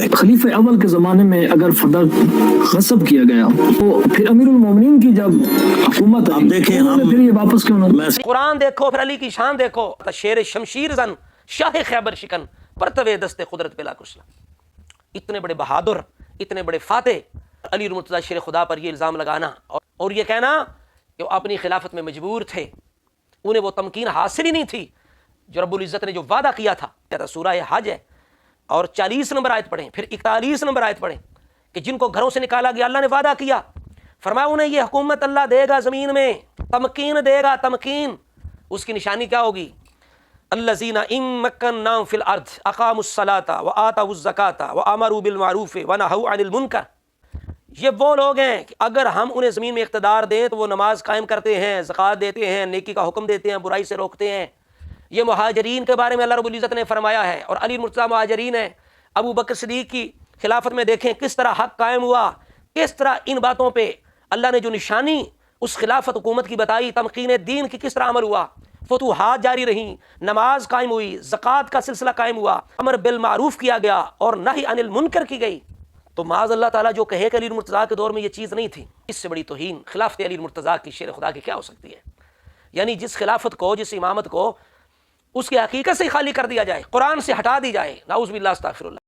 खलीफे अव्वल के ज़माने में अगर फदा गस्ब किया गया तो फिर अमीरुल मोमिनीन की जब हुकूमत अब देखें हम फिर ये वापस क्यों ना? कुरान देखो, फिर अली की शान देखो। शेर शमशीर जन शाह खैबर शिकन परतवे दस्ते कुदरत पे लाकुशला। इतने बड़े बहादुर, इतने बड़े फातेह अली मुर्तज़ा शेर खुदा पर ये इल्ज़ाम लगाना और ये कहना कि वो अपनी खिलाफत में मजबूर थे, उन्हें वो तमकीन हासिल ही नहीं थी जो रब्बुल इज़्ज़त ने जो वादा किया था। सूरह हज है और 40 नंबर आयत पढ़ें, फिर 41 नंबर आयत पढ़ें कि जिनको घरों से निकाला गया अल्लाह ने वादा किया, फरमाया उन्हें ये हुकूमत अल्लाह देगा, ज़मीन में तमकीन देगा। तमकीन उसकी निशानी क्या होगी? अल्लज़ीना इम्मक्कन्नाहुम फिल अर्द अक़ामुस्सलाता व आतवुज़्ज़काता व अमरू बिल मारूफ़ व नहू अनिल मुनकर। ये वो लोग हैं कि अगर हम उन्हें ज़मीन में इक़्तिदार दें तो वो नमाज कायम करते हैं, ज़कात देते हैं, नेकी का हुक्म देते हैं, बुराई से रोकते हैं। ये मुहाजिरीन के बारे में अल्लाह रब्बुल इज़्ज़त ने फरमाया है और अली मुर्तज़ा मुहाजिरीन है। अबू बकर सिद्दीक़ की खिलाफत में देखें किस तरह हक़ कायम हुआ, किस तरह इन बातों पे अल्लाह ने जो निशानी उस खिलाफत हुकूमत की बताई, तमकीन दीन की किस तरह अमल हुआ, फतूहात जारी रहीं, नमाज कायम हुई, ज़कात का सिलसिला कायम हुआ, अमर बिल मारूफ़ किया गया और नही अनिल मुनकर की गई। तो माज़ अल्लाह ताला जो कहे कि अली मुर्तज़ा के दौर में ये चीज़ नहीं थी, इससे बड़ी तौहीन खिलाफत अली मुर्तज़ा की शेर खुदा की क्या हो सकती है? यानी जिस खिलाफत को, जिस इमामत को उसकी हकीकत से खाली कर दिया जाए, कुरान से हटा दी जाए, नाउज़ बिल्लाह अस्तग़फिरुल्लाह।